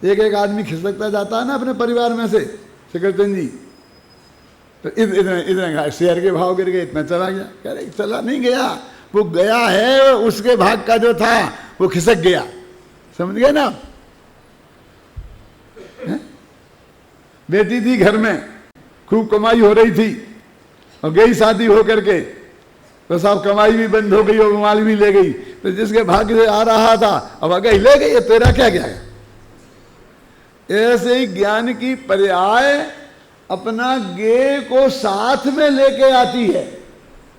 [SPEAKER 1] एक आदमी खिसकता जाता है ना अपने परिवार में से, सिकरचंद जी, तो इतना शेयर के भाव गिर गए, इतना चला गया। कह रहे चला नहीं गया, वो गया है, उसके भाग का जो था वो खिसक गया। समझ गए ना? बेटी थी घर में, खूब कमाई हो रही थी, और गई शादी हो करके, तो सब कमाई भी बंद हो गई और माल भी ले गई। तो जिसके भाग्य से आ रहा था अब अगर ले गई, तेरा क्या गया? ऐसे ही ज्ञान की पर्याय अपना ज्ञेय को साथ में लेके आती है,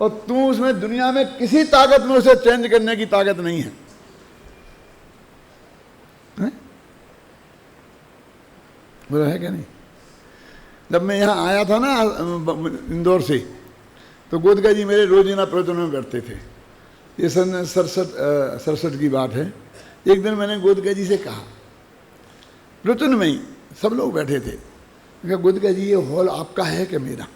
[SPEAKER 1] और तू उसमें दुनिया में किसी ताकत में उसे चेंज करने की ताकत नहीं है। बोला है क्या नहीं? जब मैं यहाँ आया था ना इंदौर से, तो गोदका जी मेरे रोजाना प्रवचन में बैठते थे। ये सन 67 की बात है। एक दिन मैंने गोदका जी से कहा, प्रवचन में ही सब लोग बैठे थे, कहा गोदका जी ये हॉल आपका है क्या मेरा?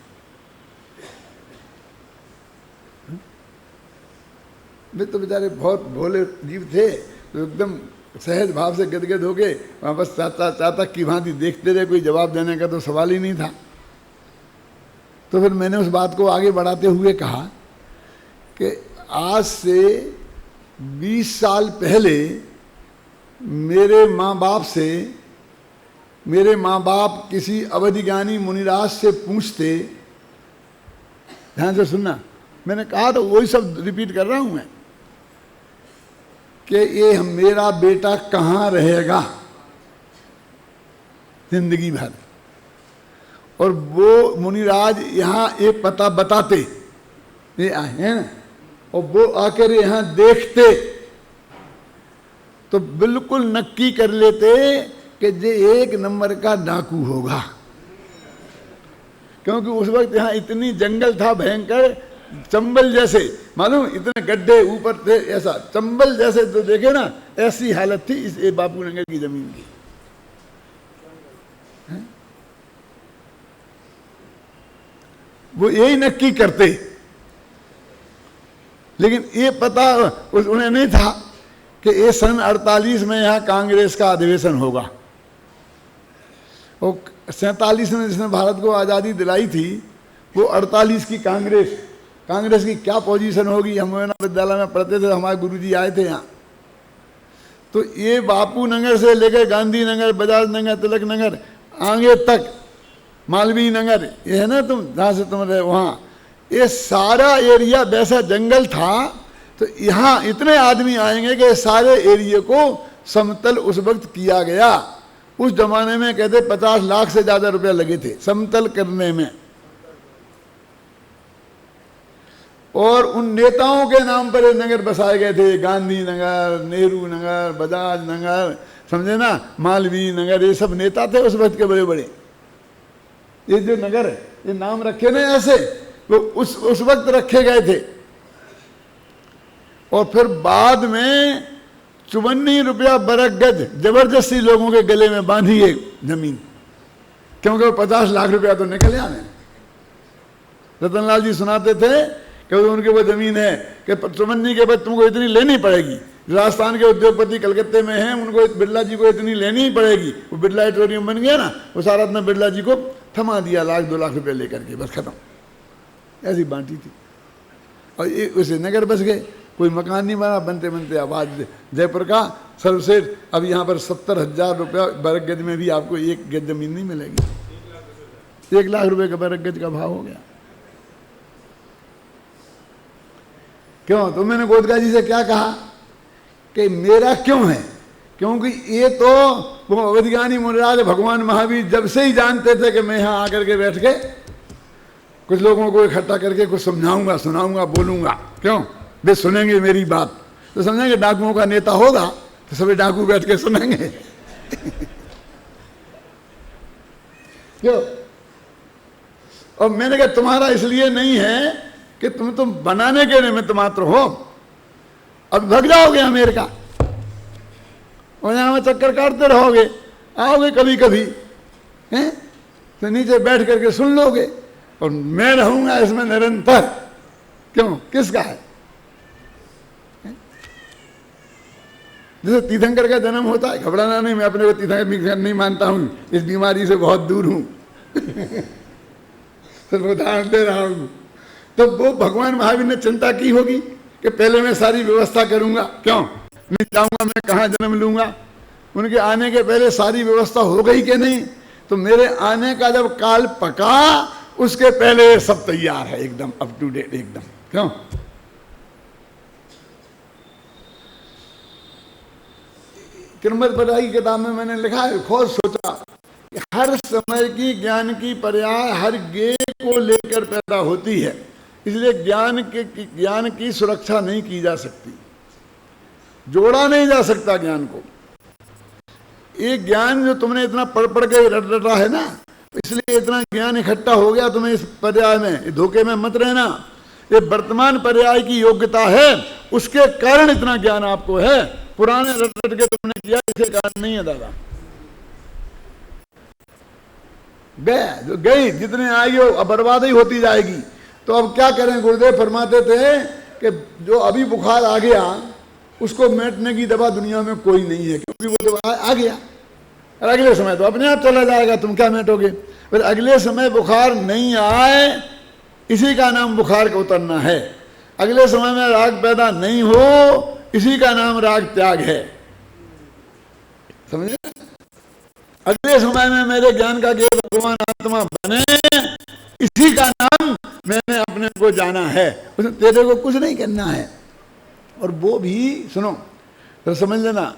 [SPEAKER 1] वे तो बेचारे बहुत भोले जीव थे, तो एकदम सहज भाव से गदगद हो गए, वहाँ बस चातक की भांति देखते रहे, कोई जवाब देने का तो सवाल ही नहीं था। तो फिर मैंने उस बात को आगे बढ़ाते हुए कहा कि आज से 20 साल पहले मेरे माँ बाप किसी अवधिज्ञानी मुनिराज से पूछते, ध्यान से सुनना, मैंने कहा तो वही सब रिपीट कर रहा हूं मैं, कि ये मेरा बेटा कहाँ रहेगा जिंदगी भर, और वो मुनिराज यहाँ एक पता बताते, ये आए हैं ना, और वो आकर यहाँ देखते, तो बिल्कुल नक्की कर लेते कि ये 1 नंबर का डाकू होगा, क्योंकि उस वक्त यहाँ इतनी जंगल था भयंकर, चंबल जैसे, मालूम इतने गड्ढे ऊपर थे, ऐसा चंबल जैसे, तो देखे ना ऐसी हालत थी इस बापू नगर की जमीन की। वो यही नक्की करते, लेकिन ये पता उन्हें नहीं था कि ये सन 48 में यहाँ कांग्रेस का अधिवेशन होगा। और 47 में जिसने भारत को आज़ादी दिलाई थी, वो 48 की कांग्रेस की क्या पोजीशन होगी। हम विद्यालय में पढ़ते थे, हमारे गुरुजी आए थे यहाँ, तो ये बापू नगर से लेकर गांधी नगर, बजाज नगर, तिलक नगर, आगे तक मालवीय नगर, ये है ना तुम जहाँ से तुम रहे वहाँ, ये सारा एरिया वैसा जंगल था। तो यहाँ इतने आदमी आएंगे कि सारे एरिया को समतल उस वक्त किया गया। उस जमाने में कहते 50 लाख से ज़्यादा रुपया लगे थे समतल करने में। और उन नेताओं के नाम पर ये नगर बसाए गए थे, गांधी नगर, नेहरू नगर, बजाज नगर, समझे ना, मालवीय नगर, ये सब नेता थे उस वक्त के बड़े बड़े। ये जो नगर ये नाम रखे ना ऐसे, वो उस वक्त रखे गए थे। और फिर बाद में 54 रुपया बरक गज जबरदस्ती लोगों के गले में बांधी है जमीन, क्योंकि वो 50 लाख रुपया तो निकल आने। रतनलाल जी सुनाते थे कि उनके वो जमीन है कि 54 के बाद तुमको इतनी लेनी पड़ेगी। राजस्थान के उद्योगपति कलकत्ते में हैं, उनको बिरला जी को इतनी लेनी ही पड़ेगी। वो बिरला ऑडिटोरियम बन गया ना, वो सारा अपना बिरला जी को थमा दिया, 1-2 लाख रुपये लेकर के, बस खत्म। ऐसी बांटी थी। और ये उसे नगर बस गए, कोई मकान नहीं बना, बनते बनते आवाज जयपुर का सर्वश्रेष्ठ। अब यहाँ पर 70,000 रुपया बरक गज में भी आपको 1 गज जमीन नहीं मिलेगी। 1 लाख रुपए का बरक गज का भाव हो गया। क्यों? तो मैंने गोदका जी से क्या कहा कि मेरा क्यों है, क्योंकि ये तो वो अवधिज्ञानी मुनिराज भगवान महावीर जब से ही जानते थे कि मैं यहाँ आकर के बैठ के कुछ लोगों को इकट्ठा करके कुछ समझाऊंगा, सुनाऊंगा, बोलूंगा। क्यों? वे सुनेंगे मेरी बात तो समझेंगे डाकुओं का नेता होगा, तो सभी डाकू बैठ के सुनेंगे। क्यों? और मैंने कहा तुम्हारा इसलिए नहीं है कि तुम बनाने के निमित्त मात्र हो। अब भाग जाओगे अमेरिका और यहाँ में चक्कर काटते रहोगे, आओगे कभी कभी हैं, तो नीचे बैठ करके सुन लोगे, और मैं रहूंगा इसमें निरंतर। क्यों? किसका है? जैसे तीर्थंकर का जन्म होता है, घबराना नहीं, मैं अपने को तीर्थंकर नहीं मानता हूं, इस बीमारी से बहुत दूर हूं। सिर्फ उदाहरण दे रहा हूं। तो वो भगवान महावीर ने चिंता की होगी कि पहले मैं सारी व्यवस्था करूंगा। क्यों? मैं जाऊंगा, मैं कहाँ जन्म लूंगा। उनके आने के पहले सारी व्यवस्था हो गई कि नहीं? तो मेरे आने का जब काल पका, उसके पहले सब तैयार है, एकदम अप टू डेट एकदम। क्यों? किरमत बदाई की किताब में मैंने लिखा है, खोज सोचा कि हर समय की ज्ञान की पर्याय हर गे को लेकर पैदा होती है, इसलिए ज्ञान की सुरक्षा नहीं की जा सकती, जोड़ा नहीं जा सकता ज्ञान को। ये ज्ञान जो तुमने इतना पढ़ पढ़ के रटा है ना, इसलिए इतना ज्ञान इकट्ठा हो गया तुम्हें इस पर्याय में, धोखे में मत रहना। ये वर्तमान पर्याय की योग्यता है, उसके कारण इतना ज्ञान आपको है। पुराने रट के तुमने किया, इसके कारण नहीं है दादा। जो गई जितने आई हो अब बर्बाद ही होती जाएगी। तो अब क्या करें? गुरुदेव फरमाते थे कि जो अभी बुखार आ गया उसको मिटने की दवा दुनिया में कोई नहीं है, क्योंकि वो दवा आ गया और अगले समय तो अपने आप चला जाएगा, तुम क्या मिटोगे। फिर अगले समय बुखार नहीं आए, इसी का नाम बुखार का उतरना है। अगले समय में राग पैदा नहीं हो, इसी का नाम राग त्याग है। समझे? अगले समय में मेरे ज्ञान का के भगवान आत्मा बने, इसी का नाम मैंने अपने को जाना है। उसमें तेरे को कुछ नहीं करना है। और वो भी सुनो तो समझ लेना,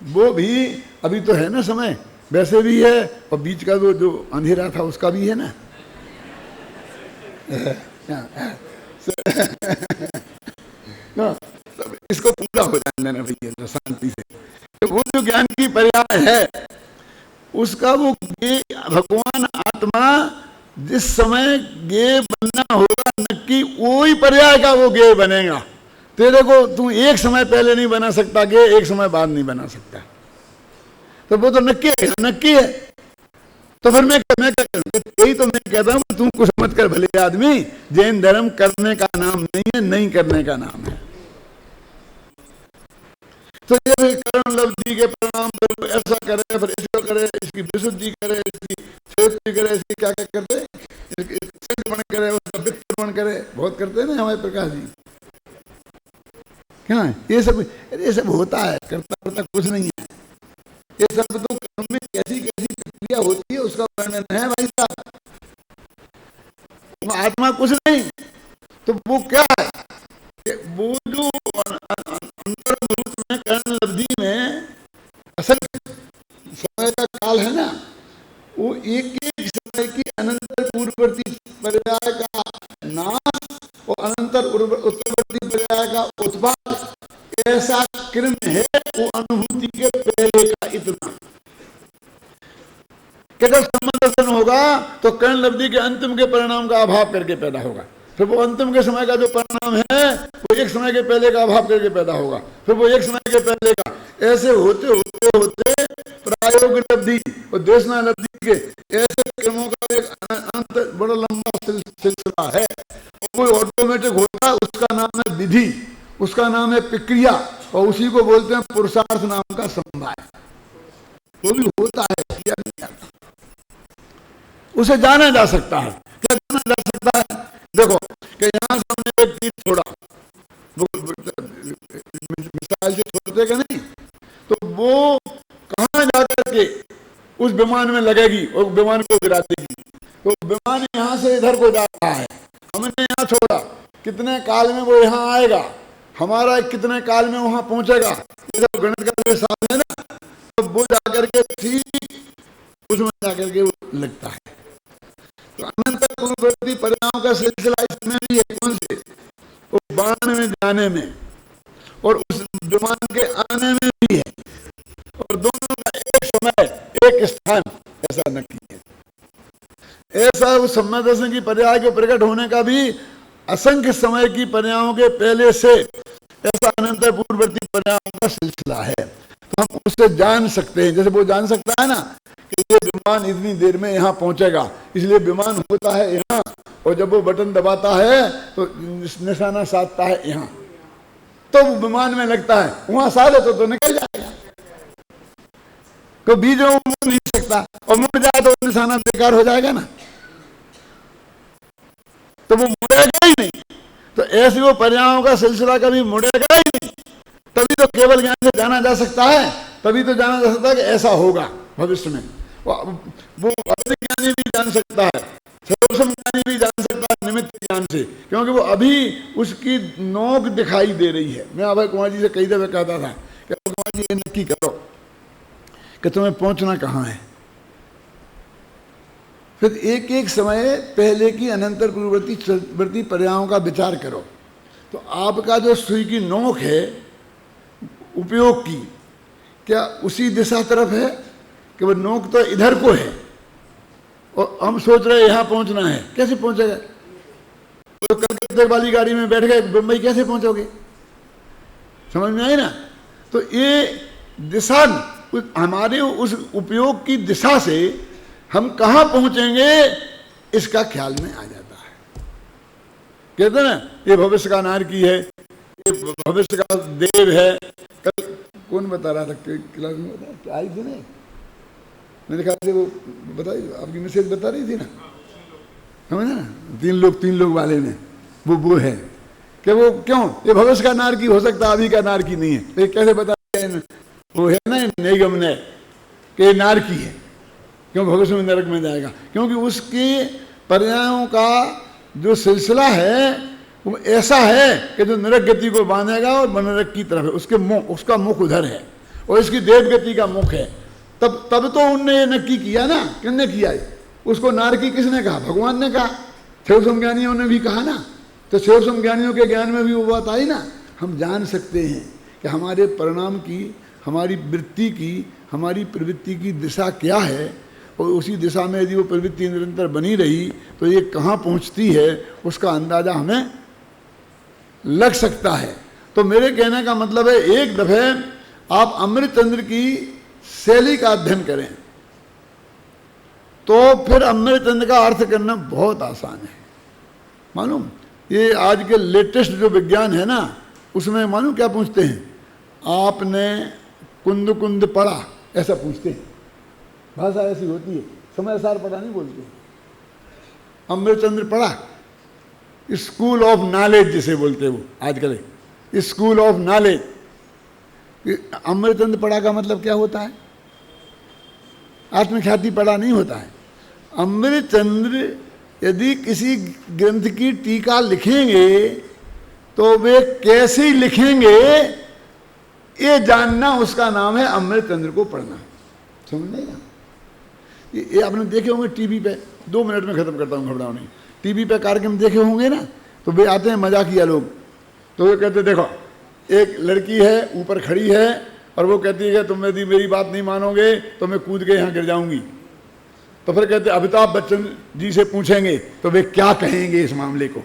[SPEAKER 1] वो भी अभी तो है ना समय, वैसे भी है, और बीच का जो अंधेरा था उसका भी है ना। इसको पूरा हो जाने देना भैया शांति से। तो वो जो ज्ञान की पर्याय है उसका वो भगवान आत्मा जिस समय ज्ञेय बनना होगा नक्की वही पर्याय का वो ज्ञेय बनेगा। तेरे को तू एक समय पहले नहीं बना सकता ज्ञेय, एक समय बाद नहीं बना सकता, तो वो तो नक्की है, नक्की है। तो फिर मैं क्या करूं? यही तो मैं कहता हूं तुम कुछ मत कर भले आदमी, जैन धर्म करने का नाम नहीं है, नहीं करने का नाम है। तो ये करण लब्धि के परिणाम पर ऐसा करे, फिर इसको करे, इसकी विशुद्धि करे, इसकी चेष्टि करे, इसकी क्या क्या करते, सिद्धपण करे, उसका वित्तपण करे, बहुत करते हैं ना हमारे प्रकाश जी। क्या ये सब होता है, करता करता कुछ नहीं है। ये सब तो कर्म में कैसी कैसी प्रक्रिया होती है उसका वर्णन है भाई साहब। आत्मा कुछ नहीं, तो वो क्या है? वो जो अंतर्भूत में कर्ण लब्धि में असंख्य समय का काल है ना, वो एक एक समय की अनंतर पूर्ववर्ती पर्याय का नाश और अनंतर उत्तरवर्ती पर्याय का उत्पाद, ऐसा क्रम है वो अनुभूति के पहले का। इतना जब संबंधन होगा तो कर्ण लब्धि के अंतिम के परिणाम का अभाव करके पैदा होगा, फिर वो अंतिम के समय का जो परिणाम है वो एक समय के पहले का अभाव करके पैदा होगा, फिर वो एक समय के पहले का, ऐसे होते होते होते प्रायोग लब्धि और देशना लब्धि के ऐसे क्रमों का एक अंत बड़ा लंबा सिलसिला है। वो ऑटोमेटिक होता है, उसका नाम है विधि, उसका नाम है प्रक्रिया, और उसी को बोलते हैं पुरुषार्थ नाम का समवाय। वो भी होता है, किया नहीं जाता, उसे जाना जा सकता है। क्या जाना जा सकता है? देखो कि यहां से हमने एक चीज छोड़ा, मिसाइल से छोड़ते का नहीं, तो वो कहां जाकर के उस विमान में लगेगी और विमान को गिरा देगी। तो विमान यहां से इधर को जा रहा है, हमने यहां छोड़ा, कितने काल में वो यहां आएगा, हमारा कितने काल में वहां पहुंचेगा, ये सब गणित का जो हिसाब है ना, तो वो जाकर के ठीक उसमें जाकर के वो लगता है। तो अनंत पूर्ववर्ती परिणाम का सिलसिला इसमें भी है। कौन से? वो बाण में जाने में और उस विमान के आने में भी है, और दोनों का एक समय एक स्थान ऐसा नक्की है। ऐसा उस सम्यक दर्शन की पर्याय के प्रकट होने का भी असंख्य समय की पर्यायों के पहले से ऐसा अनंत पूर्ववर्ती पर्यायों का सिलसिला है। तो हम उससे जान सकते हैं, जैसे वो जान सकता है ना कि ये विमान इतनी देर में यहाँ पहुंचेगा, इसलिए विमान होता है यहाँ, और जब वो बटन दबाता है तो निशाना साधता है यहाँ, तो वो विमान में लगता है, वहां साधे तो निकल जाएगा। तो बीच में वो मुड़ नहीं सकता, और मुड़ जाए तो निशाना बेकार हो जाएगा ना, तो वो मुड़ेगा ही नहीं। तो ऐसे वो पर्यायों का सिलसिला कभी मुड़ेगा ही नहीं। तभी तो केवल ज्ञान से जाना जा सकता है, तभी तो जाना जा सकता है कि ऐसा होगा भविष्य में। वो अवधि ज्ञानी भी जान सकता है, सर्वसम ज्ञानी भी जान सकता है निमित्त ज्ञान से, क्योंकि वो अभी उसकी नोक दिखाई दे रही है। मैं अभय कुमार जी से कई दफे कहता था कि अभय कुमार जी ये नक्की करो कि तुम्हें पहुंचना कहाँ है, फिर एक एक समय पहले की अनंतर पूर्ववर्ती पर्यायों का विचार करो। तो आपका जो सुई की नोक है उपयोग की, क्या उसी दिशा तरफ है कि वो नोक तो इधर को है, और हम सोच रहे हैं यहाँ पहुँचना है, कैसे पहुँचेगा? तो कलकत्ते वाली गाड़ी में बैठ गए मुंबई कैसे पहुँचोगे? समझ में आई ना? तो ये दिशा हमारे उस उपयोग की दिशा से हम कहाँ पहुँचेंगे इसका ख्याल में आ जाता है। कहते ना ये भविष्य का नारकी है, ये भविष्य का देव है। कल कौन बता रहा था क्लास में, बता आई थी ना, मेरे ख्याल से वो बताई आपकी मिसेज बता रही थी ना, समझ ना, तीन लोग वाले ने वो है कि वो क्यों ये भविष्य का नारकी हो सकता, अभी का नारकी नहीं है। तो कैसे बता वो है ना निगम ने कि नारकी है, क्यों भविष्य में नरक में जाएगा, क्योंकि उसके पर्यायों का जो सिलसिला है वो ऐसा है कि जो नरक गति को बांधेगा और नरक की तरफ है, उसके मुख, उसका मुख उधर है, और इसकी देव गति का मुख है। तब तो उनने ये नक्की किया ना, किसने किया है उसको? नारकी किसने कहा? भगवान ने कहा। शिव समज्ञानियों ने भी कहा ना, तो शिव समज्ञानियों के ज्ञान में भी वो बात आई ना। हम जान सकते हैं कि हमारे परिणाम की, हमारी वृत्ति की, हमारी प्रवृत्ति की दिशा क्या है, और उसी दिशा में यदि वो प्रवृत्ति निरंतर बनी रही तो ये कहाँ पहुँचती है उसका अंदाज़ा हमें लग सकता है। तो मेरे कहने का मतलब है, एक दफ़े आप अमृतचंद्र की शैली का अध्ययन करें तो फिर अमृतचंद्र का अर्थ करना बहुत आसान है। मालूम, ये आज के लेटेस्ट जो विज्ञान है ना, उसमें मालूम क्या पूछते हैं, आपने कुंद कुंद पढ़ा, ऐसा पूछते हैं। भाषा ऐसी होती है, समय सार पढ़ा नहीं बोलते। अमृतचंद्र पढ़ा, स्कूल ऑफ नॉलेज जिसे बोलते हैं वो आजकल, स्कूल ऑफ नॉलेज। अमृतचंद्र पढ़ा का मतलब क्या होता है? आत्मख्याति पढ़ा नहीं होता है। अमृतचंद्र यदि किसी ग्रंथ की टीका लिखेंगे तो वे कैसे लिखेंगे ये जानना, उसका नाम है अमृतचंद्र को पढ़ना। समझ नहीं ना? ये आपने देखे होंगे टीवी पे, 2 मिनट में खत्म करता हूँ, घबराओ नहीं। टीवी पे कार्यक्रम देखे होंगे ना, तो वे आते हैं मजाकिया लोग, तो वे कहते देखो एक लड़की है ऊपर खड़ी है और वो कहती है कि तुम यदि मेरी बात नहीं मानोगे तो मैं कूद के यहाँ गिर जाऊंगी। तो फिर कहते अमिताभ बच्चन जी से पूछेंगे तो वे क्या कहेंगे इस मामले को,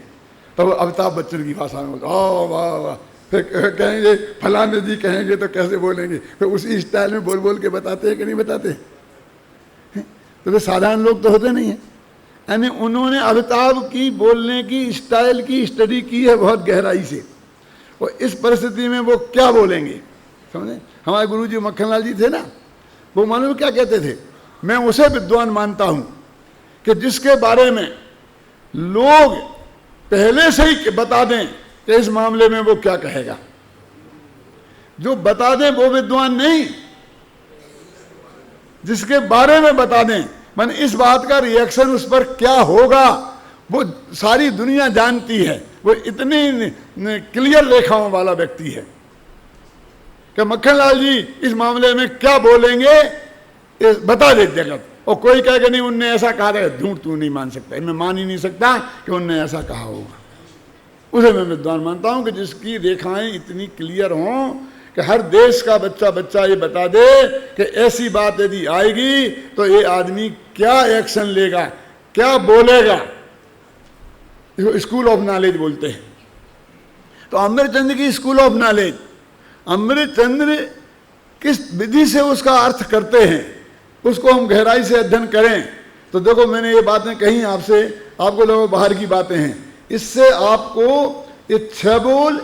[SPEAKER 1] तो वो अमिताभ बच्चन की भाषा में बोलते ओ वाह वाह, फिर कहेंगे फलाने जी कहेंगे तो कैसे बोलेंगे, फिर उसी स्टाइल में बोल बोल के बताते हैं कि नहीं बताते। तो वे साधारण लोग तो होते नहीं हैं, यानी उन्होंने अमिताभ की बोलने की स्टाइल की स्टडी की है बहुत गहराई से, और इस परिस्थिति में वो क्या बोलेंगे समझे। हमारे गुरुजी मक्खनलाल जी थे ना, वो मालूम क्या कहते थे, मैं उसे विद्वान मानता हूं कि जिसके बारे में लोग पहले से ही बता दें कि इस मामले में वो क्या कहेगा। जो बता दें वो विद्वान नहीं, जिसके बारे में बता दें, माने इस बात का रिएक्शन उस पर क्या होगा वो सारी दुनिया जानती है। वो इतनी क्लियर रेखाओं वाला व्यक्ति है कि मक्खनलाल जी इस मामले में क्या बोलेंगे बता दे जगत। और कोई कहे कि नहीं उनने ऐसा कहा था, झूठ तू नहीं मान सकता, मैं मान ही नहीं सकता कि उनने ऐसा कहा होगा। उसे मैं विद्वान मानता हूं कि जिसकी रेखाएं इतनी क्लियर हों कि हर देश का बच्चा ये बता दे कि ऐसी बात यदि आएगी तो ये आदमी क्या एक्शन लेगा, क्या बोलेगा। इसको स्कूल ऑफ नॉलेज बोलते हैं। तो अमृतचंद्र की स्कूल ऑफ नॉलेज, अमृतचंद्र किस विधि से उसका अर्थ करते हैं उसको हम गहराई से अध्ययन करें तो देखो मैंने ये बातें कही आपसे, आपको लोगों बाहर की बातें हैं, इससे आपको ये 6 बोल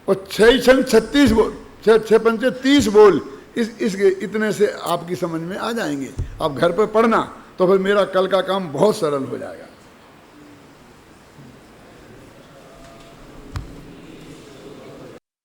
[SPEAKER 1] और 6 छंग 36 बोल, 6 पंचे 30 बोल इस इतने से आपकी समझ में आ जाएंगे। आप घर पर पढ़ना तो फिर मेरा कल का काम बहुत सरल हो जाएगा।